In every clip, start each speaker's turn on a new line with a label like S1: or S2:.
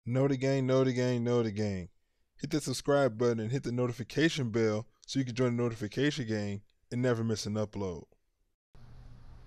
S1: Know the gang, know the gang, know the gang. Hit the subscribe button and hit the notification bell so you can join the notification gang and never miss an upload.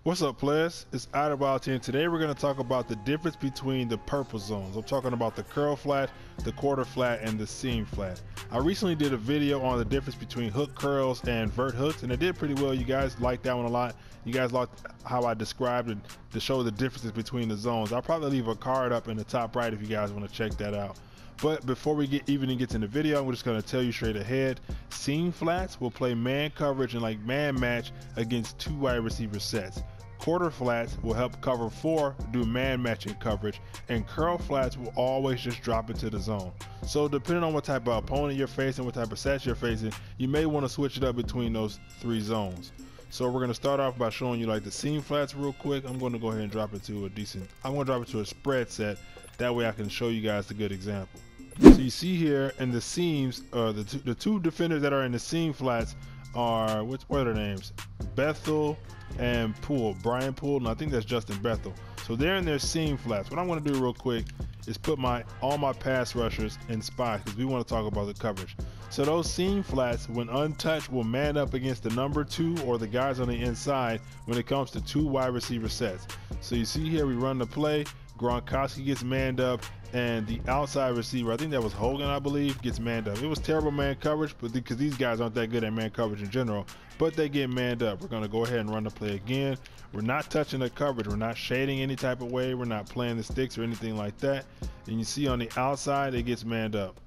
S1: What's up, players? It's IDOLWILD here, and today we're going to talk about the difference between the purple zones. I'm talking about the curl flat, the quarter flat, and the seam flat. I recently did a video on the difference between hook curls and vert hooks, and it did pretty well. You guys liked that one a lot. You guys liked how I described it to show the differences between the zones. I'll probably leave a card up in the top right if you guys want to check that out. But before we get to the video, I'm just going to tell you straight ahead, seam flats will play man coverage and like man match against 2 wide receiver sets. Quarter flats will help cover 4, do man matching coverage, and curl flats will always just drop into the zone. So depending on what type of opponent you're facing, what type of sets you're facing, you may want to switch it up between those 3 zones. So we're going to start off by showing you like the seam flats real quick. I'm going to go ahead and drop it to a spread set. That way I can show you guys a good example. So you see here in the seams, the two defenders that are in the seam flats are, what are their names? Bethel and Poole, Brian Poole, and I think that's Justin Bethel. So they're in their seam flats. What I want to do real quick is put all my pass rushers in spots because we want to talk about the coverage. So those seam flats, when untouched, will man up against the number 2 or the guys on the inside when it comes to 2 wide receiver sets. So you see here we run the play, Gronkowski gets manned up, and the outside receiver, I think that was Hogan, I believe, gets manned up. It was terrible man coverage, but because these guys aren't that good at man coverage in general, but they get manned up. We're going to go ahead and run the play again. We're not touching the coverage. We're not shading any type of way. We're not playing the sticks or anything like that. And you see on the outside, it gets manned up.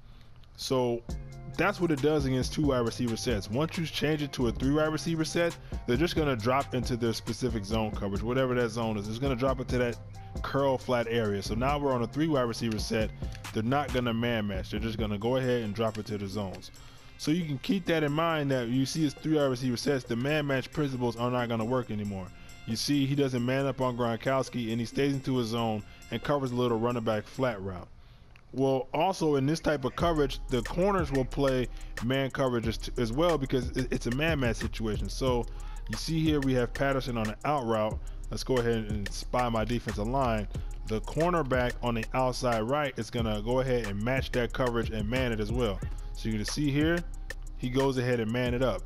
S1: So that's what it does against 2 wide receiver sets. Once you change it to a 3 wide receiver set, they're just going to drop into their specific zone coverage, whatever that zone is. It's going to drop into that curl flat area. So now we're on a 3 wide receiver set. They're not going to man match. They're just going to go ahead and drop it to the zones. So you can keep that in mind that you see his 3 wide receiver sets, the man match principles are not going to work anymore. You see he doesn't man up on Gronkowski and he stays into his zone and covers a little running back flat route. Well, also in this type of coverage, the corners will play man coverage as well because it's a man match situation. So you see here we have Patterson on the out route. Let's go ahead and spy my defensive line. The cornerback on the outside right is going to go ahead and match that coverage and man it as well. So you're going to see here, he goes ahead and man it up.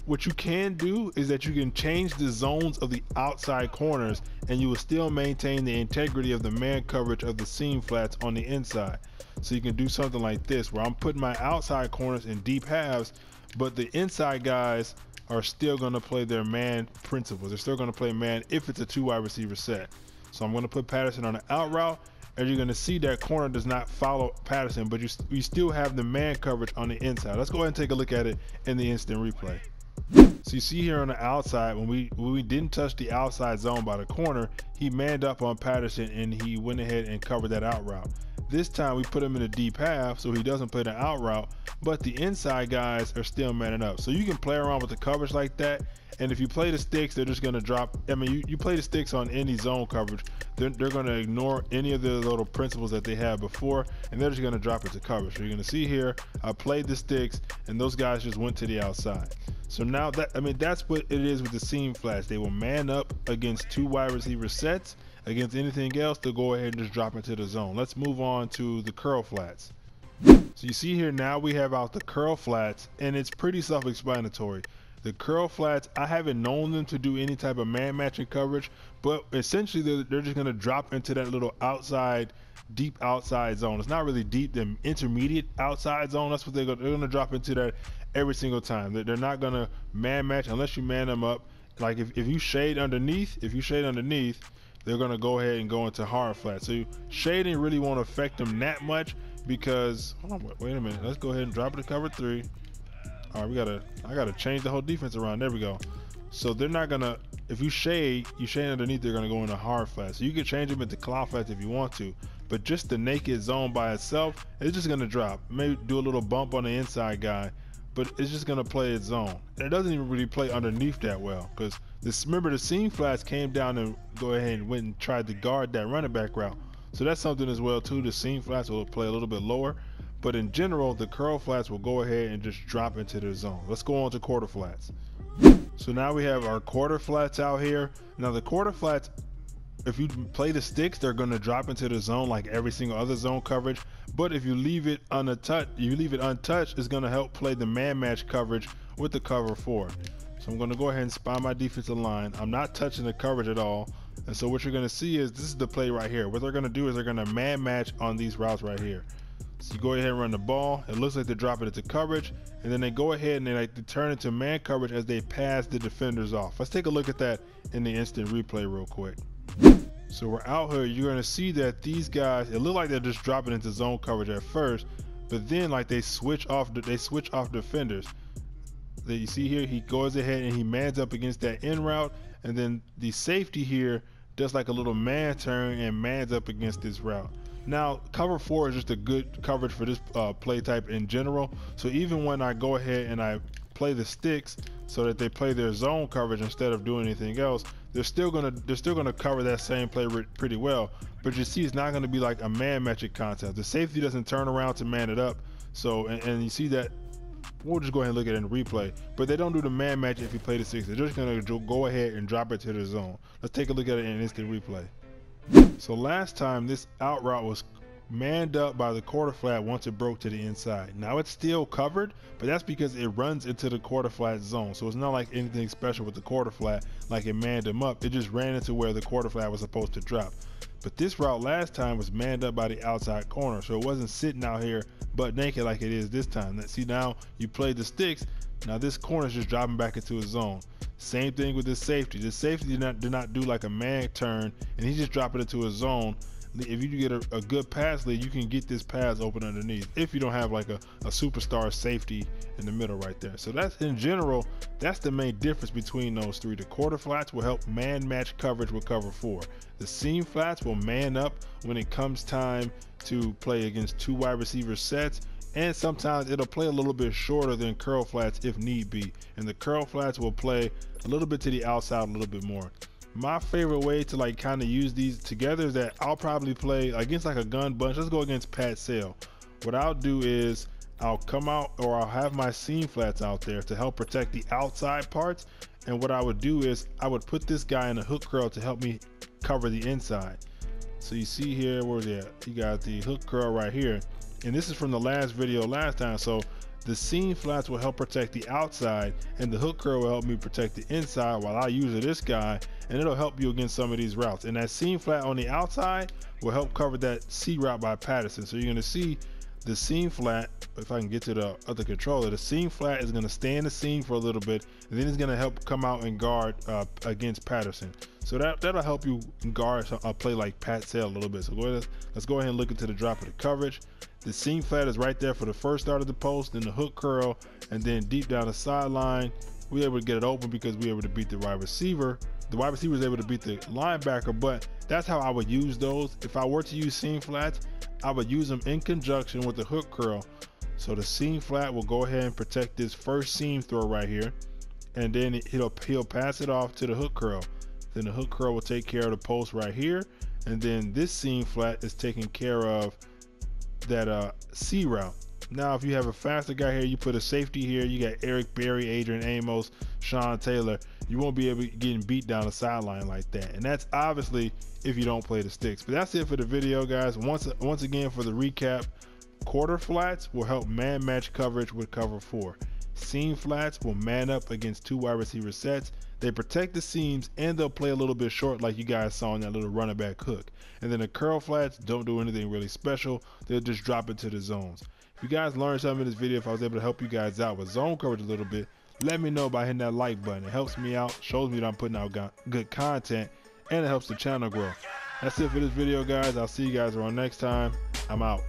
S1: What you can do is that you can change the zones of the outside corners and you will still maintain the integrity of the man coverage of the seam flats on the inside. So you can do something like this where I'm putting my outside corners in deep halves, but the inside guys are still going to play their man principles. They're still going to play man if it's a 2 wide receiver set. So I'm going to put Patterson on the out route, and you're going to see that corner does not follow Patterson, but you still have the man coverage on the inside. Let's go ahead and take a look at it in the instant replay. So you see here on the outside, when we didn't touch the outside zone by the corner, he manned up on Patterson and he went ahead and covered that out route. This time we put him in a deep half so he doesn't play the out route, but the inside guys are still manning up. So you can play around with the coverage like that, and if you play the sticks, they're just going to drop. I mean, you play the sticks on any zone coverage, they're going to ignore any of the little principles that they had before, and they're just going to drop it to coverage. So you're going to see here, I played the sticks, and those guys just went to the outside. So now that's what it is with the seam flats. They will man up against 2 wide receiver sets. Against anything else, they'll go ahead and just drop into the zone. Let's move on to the curl flats. So you see here now we have out the curl flats, and it's pretty self-explanatory. The curl flats, I haven't known them to do any type of man matching coverage, but essentially they're just going to drop into that little outside, deep outside zone. It's not really deep, the intermediate outside zone. That's what they're going to drop into that every single time. They're not going to man match unless you man them up. Like if you shade underneath, they're going to go ahead and go into hard flat. So shading really won't affect them that much because, hold on, wait a minute. Let's go ahead and drop it to cover 3. All right, I gotta change the whole defense around. There we go. So they're not gonna, if you shade underneath, they're gonna go into hard flat. So you can change them into cloud flats if you want to, but just the naked zone by itself, it's just gonna drop. Maybe do a little bump on the inside guy, but it's just gonna play its zone. And it doesn't even really play underneath that well because remember the seam flats came down and go ahead and went and tried to guard that running back route. So that's something as well too. The seam flats will play a little bit lower, but in general, the curl flats will go ahead and just drop into their zone. Let's go on to quarter flats. So now we have our quarter flats out here. Now the quarter flats if you play the sticks, they're going to drop into the zone like every single other zone coverage. But if you leave it untouched, it's going to help play the man match coverage with the cover 4. So I'm going to go ahead and spy my defensive line. I'm not touching the coverage at all. And so what you're going to see is this is the play right here. What they're going to do is they're going to man match on these routes right here. So you go ahead and run the ball. It looks like they're dropping it to coverage, and then they go ahead and they turn into man coverage as they pass the defenders off. Let's take a look at that in the instant replay real quick. So we're out here. You're going to see that these guys, it looked like they're just dropping into zone coverage at first, but then like they switch off defenders. That you see here, he goes ahead and he mans up against that in route, and then the safety here does like a little man turn and mans up against this route. Now cover 4 is just a good coverage for this play type in general. So even when I go ahead and I play the sticks so that they play their zone coverage instead of doing anything else, they're still gonna cover that same play pretty well. But you see, it's not gonna be like a man matching concept. The safety doesn't turn around to man it up. So and you see that. We'll just go ahead and look at it in replay, but they don't do the man match if you play the six. They're just gonna go ahead and drop it to the zone. Let's take a look at it in instant replay. So last time this out route was manned up by the quarter flat once it broke to the inside. Now it's still covered, but that's because it runs into the quarter flat zone. So it's not like anything special with the quarter flat, like it manned them up. It just ran into where the quarter flat was supposed to drop. But this route last time was manned up by the outside corner, so it wasn't sitting out here butt naked like it is this time. See, now you play the sticks. Now this corner is just dropping back into his zone. Same thing with this safety. This safety did not do like a man turn, and he's just dropping into his zone. If you get a good pass lead, you can get this pass open underneath if you don't have like a superstar safety in the middle right there. So that's, in general, that's the main difference between those three. The quarter flats will help man match coverage with cover 4. The seam flats will man up when it comes time to play against 2 wide receiver sets, and sometimes it'll play a little bit shorter than curl flats if need be, and the curl flats will play a little bit to the outside a little bit more. My favorite way to like kind of use these together is that I'll probably play against like a gun bunch. Let's go against Pat Sale. What I'll do is I'll come out, or I'll have my seam flats out there to help protect the outside parts, and what I would do is I would put this guy in a hook curl to help me cover the inside. So you see here, where's that? You got the hook curl right here, and this is from the last video last time. So the seam flats will help protect the outside, and the hook curl will help me protect the inside while I use this guy, and it'll help you against some of these routes. And that seam flat on the outside will help cover that C route by Patterson. So you're going to see the seam flat, if I can get to the other controller, the seam flat is going to stay in the seam for a little bit, and then it's going to help come out and guard against Patterson. So that'll help you guard a play like Pat Sale a little bit. So let's go ahead and look into the drop of the coverage. The seam flat is right there for the first start of the post, then the hook curl, and then deep down the sideline, we're able to get it open because we're able to beat the wide receiver. The wide receiver is able to beat the linebacker, but that's how I would use those. If I were to use seam flats, I would use them in conjunction with the hook curl. So the seam flat will go ahead and protect this first seam throw right here, and then he'll pass it off to the hook curl. Then the hook curl will take care of the post right here, and then this seam flat is taking care of that C route. Now if you have a faster guy here, you put a safety here, you got Eric Berry, Adrian Amos, Sean Taylor, you won't be able to get beat down the sideline like that. And that's obviously if you don't play the sticks. But that's it for the video, guys. Once again, for the recap, quarter flats will help man match coverage with cover 4. Seam flats will man up against 2 wide receiver sets. They protect the seams, and they'll play a little bit short like you guys saw in that little running back hook. And then the curl flats don't do anything really special. They'll just drop into the zones. If you guys learned something in this video, if I was able to help you guys out with zone coverage a little bit, let me know by hitting that like button. It helps me out, shows me that I'm putting out good content, and it helps the channel grow. That's it for this video, guys. I'll see you guys around next time. I'm out.